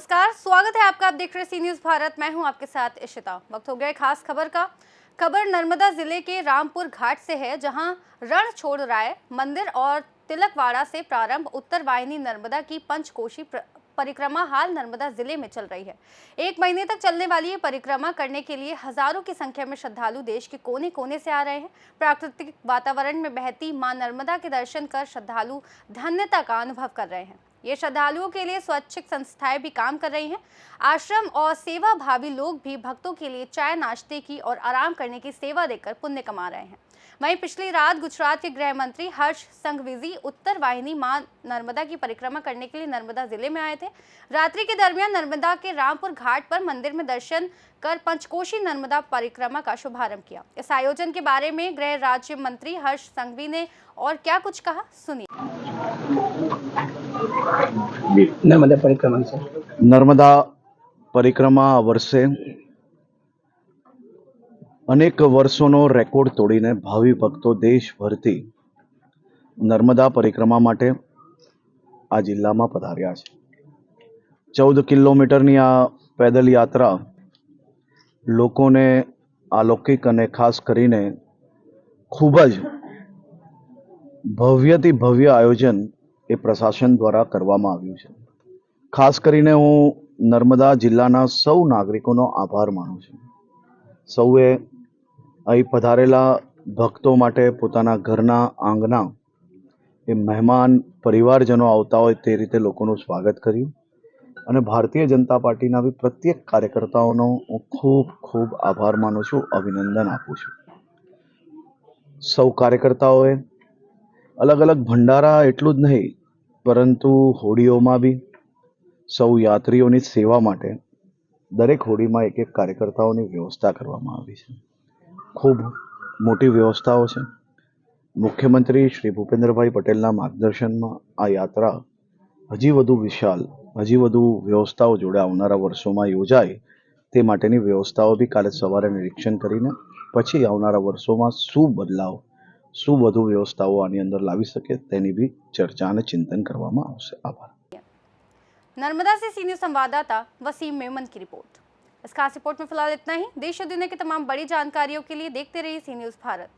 नमस्कार, स्वागत है आपका। आप देख रहे सी न्यूज़ भारत। मैं हूं आपके साथ इशिता। वक्त हो गया खास खबर का। खबर नर्मदा जिले के रामपुर घाट से है, जहां रणछोड़राय मंदिर और तिलकवाड़ा से प्रारंभ उत्तर वाहिनी नर्मदा की पंचकोशी परिक्रमा हाल नर्मदा जिले में चल रही है। 1 महीने तक चलने वाली ये परिक्रमा करने के लिए हजारों की संख्या में श्रद्धालु देश के कोने कोने से आ रहे हैं। प्राकृतिक वातावरण में बहती मां नर्मदा के दर्शन कर श्रद्धालु धन्यता का अनुभव कर रहे हैं। ये श्रद्धालुओं के लिए स्वैच्छिक संस्थाएं भी काम कर रही हैं। आश्रम और सेवा भावी लोग भी भक्तों के लिए चाय नाश्ते की और आराम करने की सेवा देकर पुण्य कमा रहे हैं। वहीं पिछली रात गुजरात के गृह मंत्री हर्ष संघवी उत्तर वाहिनी मां नर्मदा की परिक्रमा करने के लिए नर्मदा जिले में आए थे। रात्रि के दरमियान नर्मदा के रामपुर घाट पर मंदिर में दर्शन कर पंचकोशी नर्मदा परिक्रमा का शुभारंभ किया। इस आयोजन के बारे में गृह राज्य मंत्री हर्ष संघवी ने और क्या कुछ कहा, सुनिए। नर्मदा परिक्रमा વર્ષે અનેક વર્ષોનો રેકોર્ડ તોડીને ભાવિ ભક્તો દેશભરથી નર્મદા પરિક્રમા માટે આ જિલ્લામાં પધાર્યા છે। 14 કિલોમીટરની આ પેદલ યાત્રા લોકોને અલૌકિક અને ખાસ કરીને ખૂબ જ ભવ્યથી ભવ્ય આયોજન એ પ્રશાસન દ્વારા કરવામાં આવ્યું છે। ખાસ કરીને હું નર્મદા જિલ્લાના સૌ નાગરિકોનો આભાર માનું છું। સૌએ અહીં પધારેલા ભક્તો માટે પોતાના ઘરના આંગણા એ મહેમાન પરિવારજનો આવતા હોય તે રીતે લોકોનું સ્વાગત કર્યું અને ભારતીય જનતા પાર્ટીના બી પ્રત્યેક કાર્યકર્તાઓનો હું ખૂબ ખૂબ આભાર માનું છું, અભિનંદન આપું છું। સૌ કાર્યકર્તાઓએ અલગ અલગ ભંડારા એટલું જ નહીં પરંતુ હોડીઓમાં બી સૌ યાત્રીઓની સેવા માટે દરેક હોડીમાં એક એક કાર્યકર્તાઓની વ્યવસ્થા કરવામાં આવી છે। ખૂબ મોટી વ્યવસ્થાઓ છે। મુખ્યમંત્રી શ્રી ભૂપેન્દ્રભાઈ પટેલના માર્ગદર્શનમાં આ યાત્રા હજી વધુ વિશાળ, હજી વધુ વ્યવસ્થાઓ જોડે આવનારા વર્ષોમાં યોજાય તે માટેની વ્યવસ્થાઓ બી કાલે સવારે નિરીક્ષણ કરીને પછી આવનારા વર્ષોમાં શું બદલાવ, શું વધુ વ્યવસ્થાઓ આની અંદર લાવી શકે તેની भी चर्चा અને चिंतन કરવામાં આવશે। आभार। नर्मदा से सी न्यूज़ संवाददाता वसीम मेमन की रिपोर्ट। इस खास रिपोर्ट में फिलहाल इतना ही। देश और दुनिया की तमाम बड़ी जानकारियों के लिए देखते रहिए सी न्यूज़ भारत।